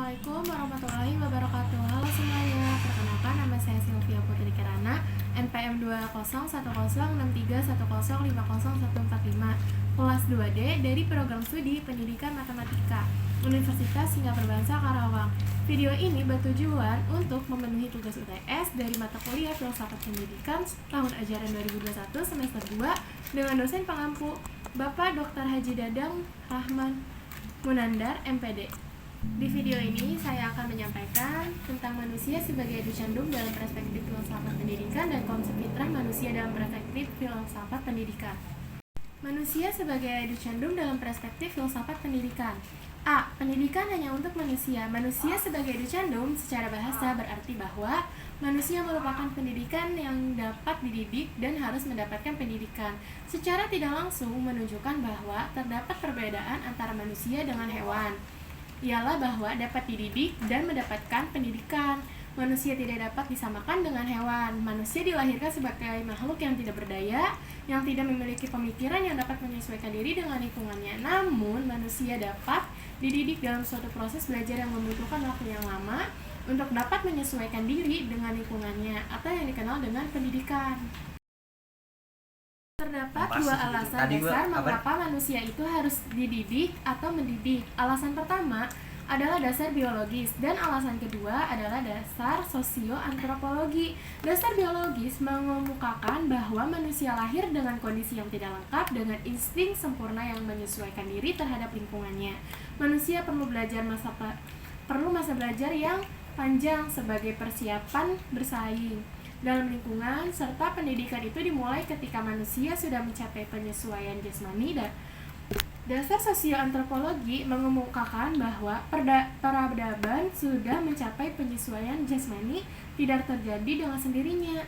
Assalamualaikum warahmatullahi wabarakatuh. Halo semuanya, perkenalkan nama saya Sylvia Putri Kirana, NPM 2010631050145, kelas 2D dari program studi Pendidikan Matematika, Universitas Singapura Bangsa Karawang. Video ini bertujuan untuk memenuhi tugas UTS dari mata kuliah Filsafat Pendidikan tahun ajaran 2021 semester 2 dengan dosen pengampu Bapak Dr. Haji Dadang Rahman Munandar, MPD. Di video ini saya akan menyampaikan tentang manusia sebagai educandum dalam perspektif filsafat pendidikan dan konsep fitrah manusia dalam perspektif filsafat pendidikan. Manusia sebagai educandum dalam perspektif filsafat pendidikan. A. Pendidikan hanya untuk manusia. Manusia sebagai educandum secara bahasa berarti bahwa manusia merupakan pendidikan yang dapat dididik dan harus mendapatkan pendidikan. Secara tidak langsung menunjukkan bahwa terdapat perbedaan antara manusia dengan hewan, ialah bahwa dapat dididik dan mendapatkan pendidikan. Manusia tidak dapat disamakan dengan hewan. Manusia dilahirkan sebagai makhluk yang tidak berdaya, yang tidak memiliki pemikiran yang dapat menyesuaikan diri dengan lingkungannya. Namun, manusia dapat dididik dalam suatu proses belajar yang membutuhkan waktu yang lama untuk dapat menyesuaikan diri dengan lingkungannya, atau yang dikenal dengan pendidikan. Terdapat dua alasan dasar mengapa manusia itu harus dididik atau mendidik. Alasan pertama adalah dasar biologis dan alasan kedua adalah dasar sosioantropologi. Dasar biologis mengemukakan bahwa manusia lahir dengan kondisi yang tidak lengkap dengan insting sempurna yang menyesuaikan diri terhadap lingkungannya. Manusia perlu masa belajar yang panjang sebagai persiapan bersaing dalam lingkungan, serta pendidikan itu dimulai ketika manusia sudah mencapai penyesuaian jasmani. Dan dasar sosioantropologi mengemukakan bahwa peradaban sudah mencapai penyesuaian jasmani tidak terjadi dengan sendirinya,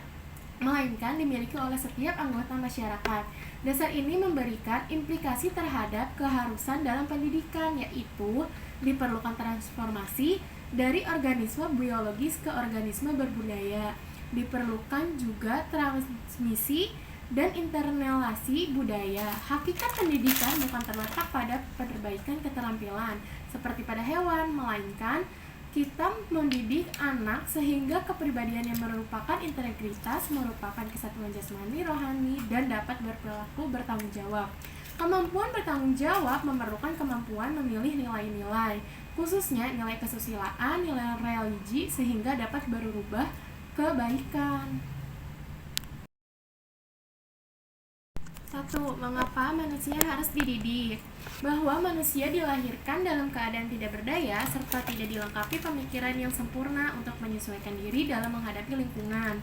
melainkan dimiliki oleh setiap anggota masyarakat. Dasar ini memberikan implikasi terhadap keharusan dalam pendidikan, yaitu diperlukan transformasi dari organisme biologis ke organisme berbudaya. Diperlukan juga transmisi dan internalisasi budaya. Hakikat pendidikan bukan terletak pada perbaikan keterampilan seperti pada hewan, melainkan kita mendidik anak sehingga kepribadian yang merupakan integritas, merupakan kesatuan jasmani, rohani, dan dapat berperilaku bertanggung jawab. Kemampuan bertanggung jawab memerlukan kemampuan memilih nilai-nilai, khususnya nilai kesusilaan, nilai religi, sehingga dapat berubah kebaikan. 1. Mengapa manusia harus dididik? Bahwa manusia dilahirkan dalam keadaan tidak berdaya serta tidak dilengkapi pemikiran yang sempurna untuk menyesuaikan diri dalam menghadapi lingkungan.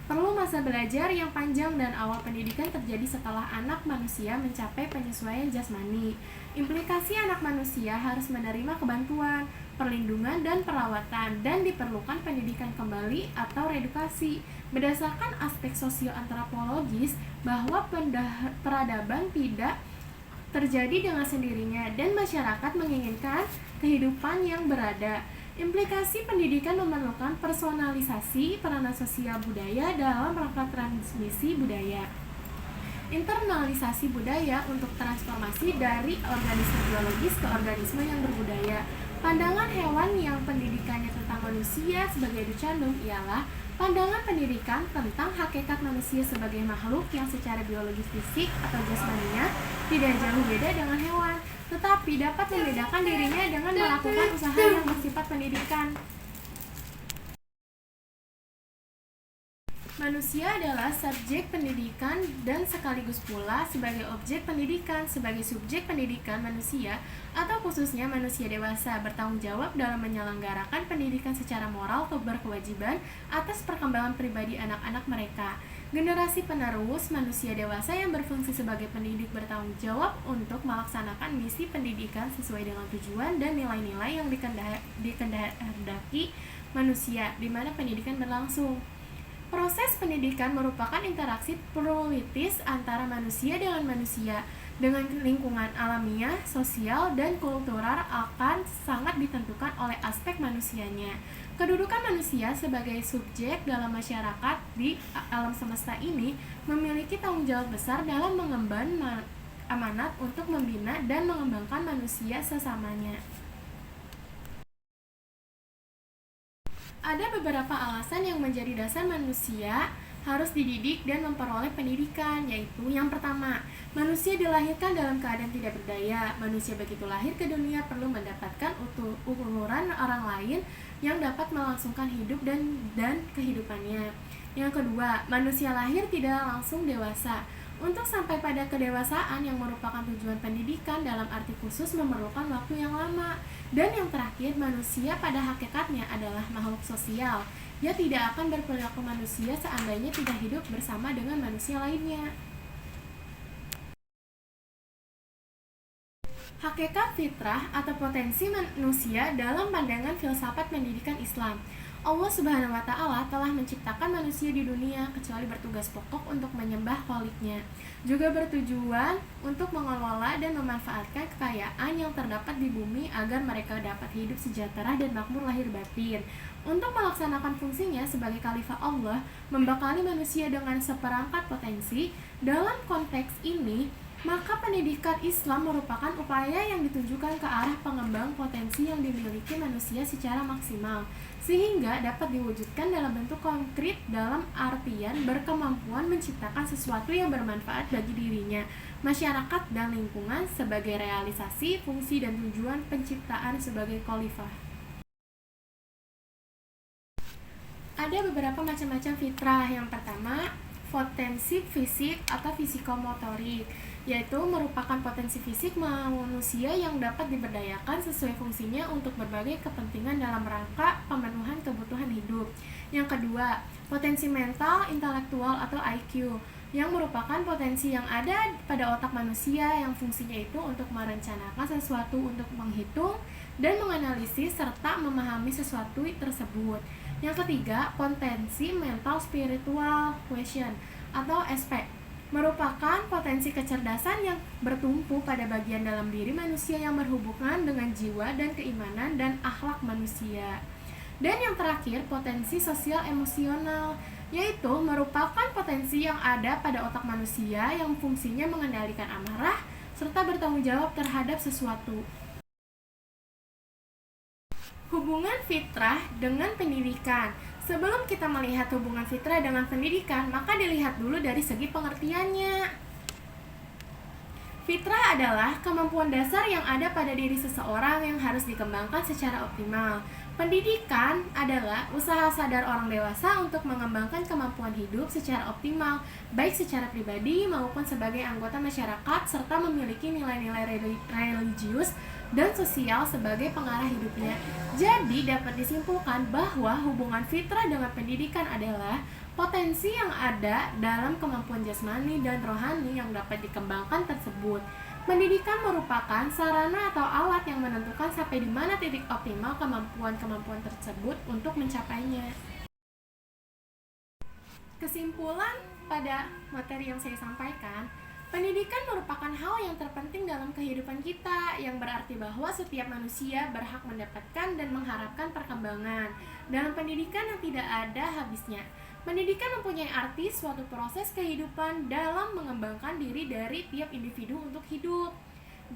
Perlu masa belajar yang panjang dan awal pendidikan terjadi setelah anak manusia mencapai penyesuaian jasmani. Implikasi anak manusia harus menerima kebantuan, perlindungan, dan perawatan, dan diperlukan pendidikan kembali atau reedukasi. Berdasarkan aspek sosioantropologis, bahwa peradaban tidak terjadi dengan sendirinya dan masyarakat menginginkan kehidupan yang berada. Implikasi pendidikan memerlukan personalisasi peranan sosial budaya dalam rangka transmisi budaya. Internalisasi budaya untuk transformasi dari organisme biologis ke organisme yang berbudaya. Pandangan hewan yang pendidikannya tentang manusia sebagai educandum ialah pandangan pendidikan tentang hakikat manusia sebagai makhluk yang secara biologis fisik atau jasmaninya tidak jauh beda dengan hewan, tetapi dapat membedakan dirinya dengan melakukan usaha yang bersifat pendidikan. Manusia adalah subjek pendidikan dan sekaligus pula sebagai objek pendidikan. Sebagai subjek pendidikan manusia, atau khususnya manusia dewasa, bertanggung jawab dalam menyelenggarakan pendidikan secara moral atau berkewajiban atas perkembangan pribadi anak-anak mereka. Generasi penerus manusia dewasa yang berfungsi sebagai pendidik bertanggung jawab untuk melaksanakan misi pendidikan sesuai dengan tujuan dan nilai-nilai yang dikehendaki manusia di mana pendidikan berlangsung. Proses pendidikan merupakan interaksi politis antara manusia dengan manusia, dengan lingkungan alamiah, sosial, dan kultural akan sangat ditentukan oleh aspek manusianya. Kedudukan manusia sebagai subjek dalam masyarakat di alam semesta ini memiliki tanggung jawab besar dalam mengemban amanat untuk membina dan mengembangkan manusia sesamanya. Ada beberapa alasan yang menjadi dasar manusia harus dididik dan memperoleh pendidikan, yaitu yang pertama, manusia dilahirkan dalam keadaan tidak berdaya. Manusia begitu lahir ke dunia perlu mendapatkan ukuran orang lain yang dapat melangsungkan hidup dan kehidupannya. Yang kedua, manusia lahir tidak langsung dewasa. Untuk sampai pada kedewasaan yang merupakan tujuan pendidikan dalam arti khusus memerlukan waktu yang lama. Dan yang terakhir, manusia pada hakikatnya adalah makhluk sosial. Ia tidak akan berperilaku manusia seandainya tidak hidup bersama dengan manusia lainnya. Hakikat fitrah atau potensi manusia dalam pandangan filsafat pendidikan Islam. Allah Subhanahu wa Ta'ala telah menciptakan manusia di dunia kecuali bertugas pokok untuk menyembah Kholiknya, juga bertujuan untuk mengelola dan memanfaatkan kekayaan yang terdapat di bumi agar mereka dapat hidup sejahtera dan makmur lahir batin. Untuk melaksanakan fungsinya sebagai khalifah Allah, membekali manusia dengan seperangkat potensi. Dalam konteks ini, maka pendidikan Islam merupakan upaya yang ditujukan ke arah pengembang potensi yang dimiliki manusia secara maksimal, sehingga dapat diwujudkan dalam bentuk konkret dalam artian berkemampuan menciptakan sesuatu yang bermanfaat bagi dirinya, masyarakat, dan lingkungan sebagai realisasi fungsi dan tujuan penciptaan sebagai khalifah. Ada beberapa macam-macam fitrah. Yang pertama, potensi fisik atau fisikomotorik, yaitu merupakan potensi fisik manusia yang dapat diberdayakan sesuai fungsinya untuk berbagai kepentingan dalam rangka pemenuhan kebutuhan hidup. Yang kedua, potensi mental, intelektual atau IQ, yang merupakan potensi yang ada pada otak manusia yang fungsinya itu untuk merencanakan sesuatu, untuk menghitung dan menganalisis serta memahami sesuatu tersebut. Yang ketiga, potensi mental spiritual quotient atau SP, merupakan potensi kecerdasan yang bertumpu pada bagian dalam diri manusia yang berhubungan dengan jiwa dan keimanan dan akhlak manusia. Dan yang terakhir, potensi sosial emosional, yaitu merupakan potensi yang ada pada otak manusia yang fungsinya mengendalikan amarah serta bertanggung jawab terhadap sesuatu. Hubungan fitrah dengan pendidikan. Sebelum kita melihat hubungan fitrah dengan pendidikan, maka dilihat dulu dari segi pengertiannya. Fitrah adalah kemampuan dasar yang ada pada diri seseorang yang harus dikembangkan secara optimal. Pendidikan adalah usaha sadar orang dewasa untuk mengembangkan kemampuan hidup secara optimal, baik secara pribadi maupun sebagai anggota masyarakat, serta memiliki nilai-nilai religius dan sosial sebagai pengarah hidupnya. Jadi dapat disimpulkan bahwa hubungan fitrah dengan pendidikan adalah potensi yang ada dalam kemampuan jasmani dan rohani yang dapat dikembangkan tersebut. Pendidikan merupakan sarana atau alat yang menentukan sampai di mana titik optimal kemampuan-kemampuan tersebut untuk mencapainya. Kesimpulan pada materi yang saya sampaikan, pendidikan merupakan hal yang terpenting dalam kehidupan kita, yang berarti bahwa setiap manusia berhak mendapatkan dan mengharapkan perkembangan dalam pendidikan yang tidak ada habisnya. Pendidikan mempunyai arti suatu proses kehidupan dalam mengembangkan diri dari tiap individu untuk hidup.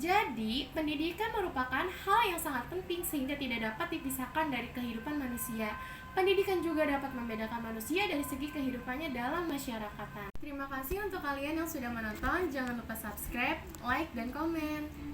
Jadi, pendidikan merupakan hal yang sangat penting sehingga tidak dapat dipisahkan dari kehidupan manusia. Pendidikan juga dapat membedakan manusia dari segi kehidupannya dalam masyarakatan. Terima kasih untuk kalian yang sudah menonton. Jangan lupa subscribe, like, dan komen.